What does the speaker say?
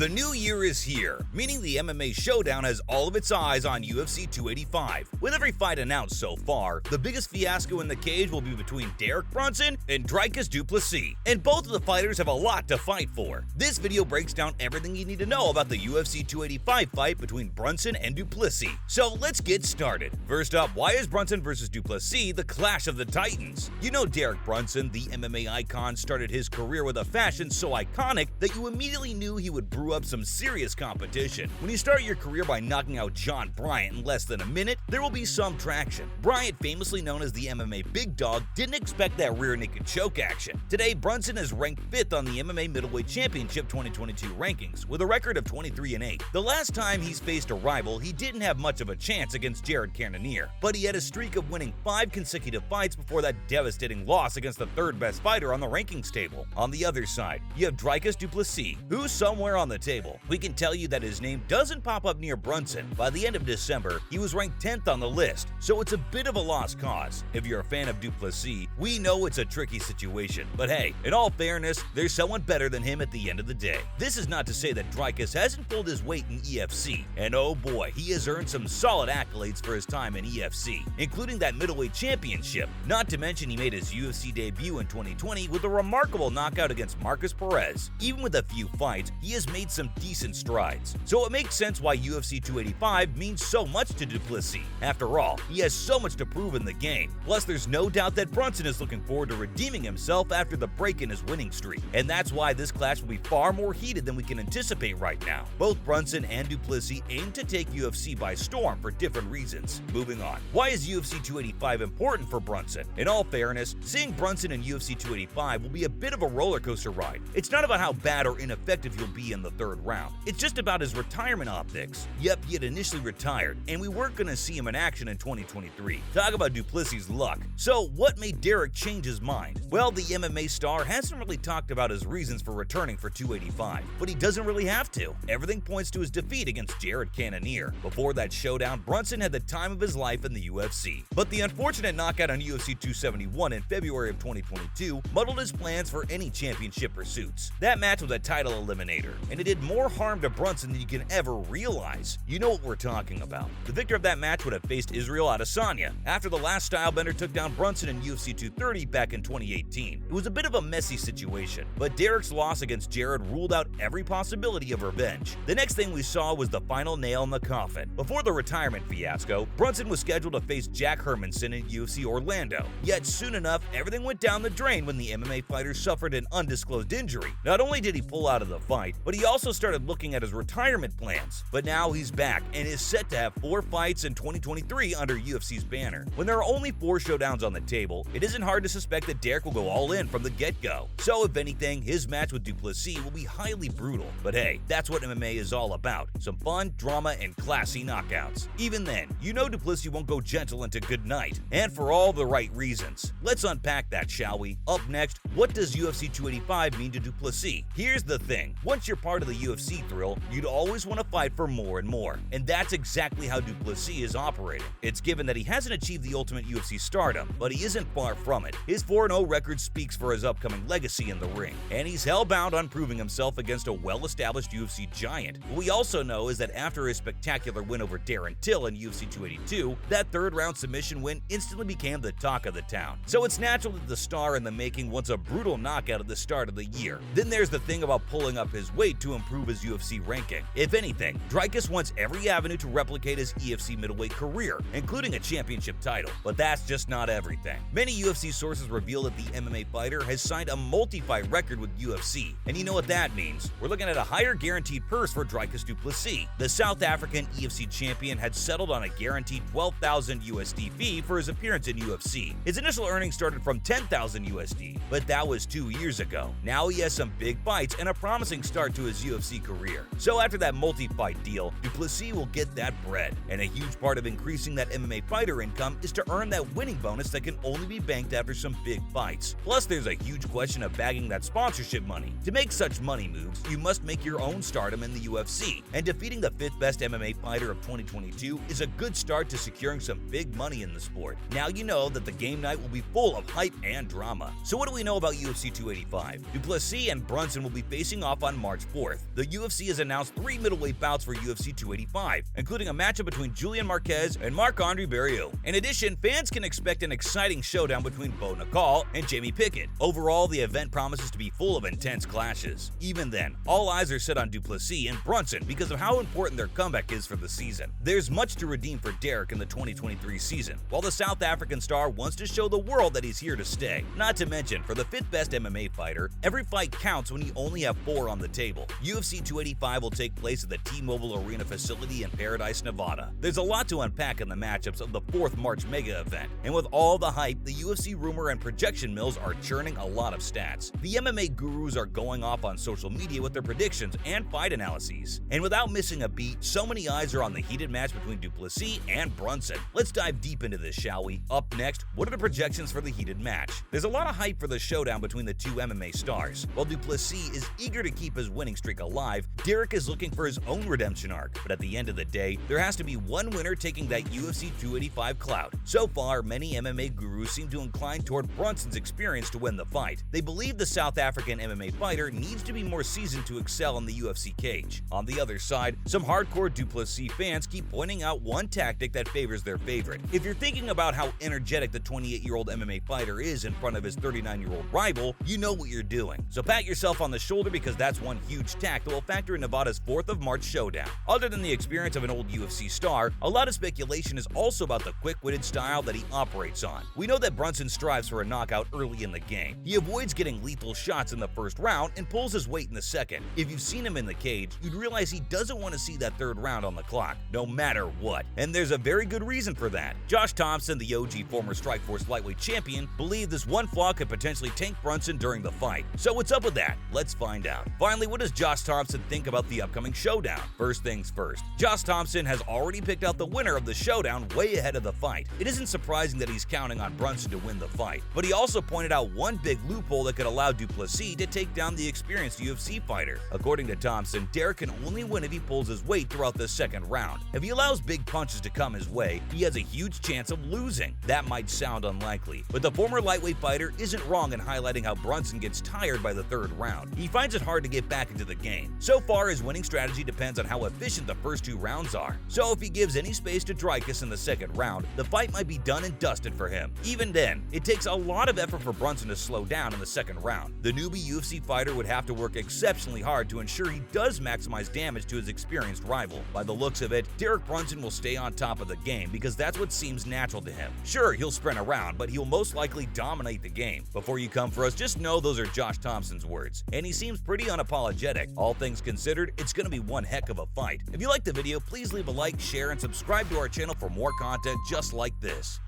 The new year is here, meaning the MMA Showdown has all of its eyes on UFC 285. With every fight announced so far, the biggest fiasco in the cage will be between Brunson and Dricus Du Plessis, and both of the fighters have a lot to fight for. This video breaks down everything you need to know about the UFC 285 fight between Brunson and Du Plessis. So let's get started. First up, why is Brunson versus Du Plessis the clash of the titans? You know Derek Brunson, the MMA icon, started his career with a fashion so iconic that you immediately knew he would brew up some serious competition. When you start your career by knocking out John Bryant in less than a minute, there will be some traction. Bryant, famously known as the MMA Big Dog, didn't expect that rear naked choke action. Today, Brunson is ranked 5th on the MMA Middleweight Championship 2022 rankings, with a record of 23-8. The last time he's faced a rival, he didn't have much of a chance against Jared Cannonier, but he had a streak of winning 5 consecutive fights before that devastating loss against the third best fighter on the rankings table. On the other side, you have Dricus Du Plessis, who's somewhere on the table. We can tell you that his name doesn't pop up near Brunson. By the end of December, he was ranked 10th on the list, so it's a bit of a lost cause. If you're a fan of Du Plessis, we know it's a tricky situation, but hey, in all fairness, there's someone better than him at the end of the day. This is not to say that Dricus hasn't pulled his weight in EFC, and oh boy, he has earned some solid accolades for his time in EFC, including that middleweight championship. Not to mention he made his UFC debut in 2020 with a remarkable knockout against Marcus Perez. Even with a few fights, he has made some decent strides, so it makes sense why UFC 285 means so much to Du Plessis. After all, he has so much to prove in the game. Plus, there's no doubt that Brunson is looking forward to redeeming himself after the break in his winning streak, and that's why this clash will be far more heated than we can anticipate right now. Both Brunson and Du Plessis aim to take UFC by storm for different reasons. Moving on, why is UFC 285 important for Brunson? In all fairness, seeing Brunson in UFC 285 will be a bit of a roller coaster ride. It's not about how bad or ineffective he'll be in the third round. It's just about his retirement optics. Yep, he had initially retired, and we weren't going to see him in action in 2023. Talk about Du Plessis' luck. So, what made Derek change his mind? Well, the MMA star hasn't really talked about his reasons for returning for 285, but he doesn't really have to. Everything points to his defeat against Jared Cannonier. Before that showdown, Brunson had the time of his life in the UFC. But the unfortunate knockout on UFC 271 in February of 2022 muddled his plans for any championship pursuits. That match was a title eliminator, and it did more harm to Brunson than you can ever realize. You know what we're talking about. The victor of that match would have faced Israel Adesanya after the last stylebender took down Brunson in UFC 230 back in 2018. It was a bit of a messy situation, but Derek's loss against Jared ruled out every possibility of revenge. The next thing we saw was the final nail in the coffin. Before the retirement fiasco, Brunson was scheduled to face Jack Hermanson in UFC Orlando. Yet soon enough, everything went down the drain when the MMA fighter suffered an undisclosed injury. Not only did he pull out of the fight, but he also started looking at his retirement plans. But now he's back and is set to have 4 fights in 2023 under UFC's banner. When there are only 4 showdowns on the table, it isn't hard to suspect that Derek will go all in from the get-go. So if anything, his match with Du Plessis will be highly brutal. But hey, that's what MMA is all about. Some fun, drama, and classy knockouts. Even then, you know Du Plessis won't go gentle into good night, and for all the right reasons. Let's unpack that, shall we? Up next, what does UFC 285 mean to Du Plessis? Here's the thing. Once you're part of the UFC thrill, you'd always want to fight for more and more. And that's exactly how Du Plessis is operating. It's given that he hasn't achieved the ultimate UFC stardom, but he isn't far from it. His 4-0 record speaks for his upcoming legacy in the ring, and he's hell-bound on proving himself against a well-established UFC giant. What we also know is that after his spectacular win over Darren Till in UFC 282, that third-round submission win instantly became the talk of the town. So it's natural that the star in the making wants a brutal knockout at the start of the year. Then there's the thing about pulling up his weight to improve his UFC ranking. If anything, Dricus wants every avenue to replicate his EFC middleweight career, including a championship title. But that's just not everything. Many UFC sources reveal that the MMA fighter has signed a multi-fight record with UFC, and you know what that means. We're looking at a higher guaranteed purse for Dricus Du Plessis. The South African EFC champion had settled on a guaranteed 12,000 USD fee for his appearance in UFC. His initial earnings started from 10,000 USD, but that was 2 years ago. Now he has some big fights and a promising start to his UFC career. So after that multi-fight deal, Du Plessis will get that bread, and a huge part of increasing that MMA fighter income is to earn that winning bonus that can only be banked after some big fights. Plus, there's a huge question of bagging that sponsorship money. To make such money moves, you must make your own stardom in the UFC, and defeating the 5th best MMA fighter of 2022 is a good start to securing some big money in the sport. Now you know that the game night will be full of hype and drama. So what do we know about UFC 285? Du Plessis and Brunson will be facing off on March 4th. 4th, the UFC has announced 3 middleweight bouts for UFC 285, including a matchup between Julian Marquez and Marc-Andre Barriault. In addition, fans can expect an exciting showdown between Bo Nickal and Jamie Pickett. Overall, the event promises to be full of intense clashes. Even then, all eyes are set on Du Plessis and Brunson because of how important their comeback is for the season. There's much to redeem for Derek in the 2023 season, while the South African star wants to show the world that he's here to stay. Not to mention, for the 5th best MMA fighter, every fight counts when you only have 4 on the table. UFC 285 will take place at the T-Mobile Arena facility in Paradise, Nevada. There's a lot to unpack in the matchups of the 4th March mega event, and with all the hype, the UFC rumor and projection mills are churning a lot of stats. The MMA gurus are going off on social media with their predictions and fight analyses. And without missing a beat, so many eyes are on the heated match between Du Plessis and Brunson. Let's dive deep into this, shall we? Up next, what are the projections for the heated match? There's a lot of hype for the showdown between the two MMA stars. While Du Plessis is eager to keep his winning streak alive, Derek is looking for his own redemption arc. But at the end of the day, there has to be one winner taking that UFC 285 clout. So far, many MMA gurus seem to incline toward Brunson's experience to win the fight. They believe the South African MMA fighter needs to be more seasoned to excel in the UFC cage. On the other side, some hardcore Du Plessis fans keep pointing out one tactic that favors their favorite. If you're thinking about how energetic the 28-year-old MMA fighter is in front of his 39-year-old rival, you know what you're doing. So pat yourself on the shoulder because that's one huge tack that will factor in Nevada's 4th of March showdown. Other than the experience of an old UFC star, a lot of speculation is also about the quick-witted style that he operates on. We know that Brunson strives for a knockout early in the game. He avoids getting lethal shots in the first round and pulls his weight in the second. If you've seen him in the cage, you'd realize he doesn't want to see that 3rd round on the clock, no matter what. And there's a very good reason for that. Josh Thompson, the OG former Strikeforce lightweight champion, believed this one flaw could potentially tank Brunson during the fight. So what's up with that? Let's find out. Finally, what does Josh Thompson think about the upcoming showdown? First things first, Josh Thompson has already picked out the winner of the showdown way ahead of the fight. It isn't surprising that he's counting on Brunson to win the fight, but he also pointed out one big loophole that could allow Du Plessis to take down the experienced UFC fighter. According to Thompson, Derek can only win if he pulls his weight throughout the 2nd round. If he allows big punches to come his way, he has a huge chance of losing. That might sound unlikely, but the former lightweight fighter isn't wrong in highlighting how Brunson gets tired by the 3rd round. He finds it hard to get back into the game. So far, his winning strategy depends on how efficient the first 2 rounds are. So if he gives any space to Dricus in the 2nd round, the fight might be done and dusted for him. Even then, it takes a lot of effort for Brunson to slow down in the 2nd round. The newbie UFC fighter would have to work exceptionally hard to ensure he does maximize damage to his experienced rival. By the looks of it, Derek Brunson will stay on top of the game because that's what seems natural to him. Sure, he'll sprint around, but he'll most likely dominate the game. Before you come for us, just know those are Josh Thompson's words, and he seems pretty unapologetic. All things considered, it's going to be one heck of a fight. If you liked the video, please leave a like, share, and subscribe to our channel for more content just like this.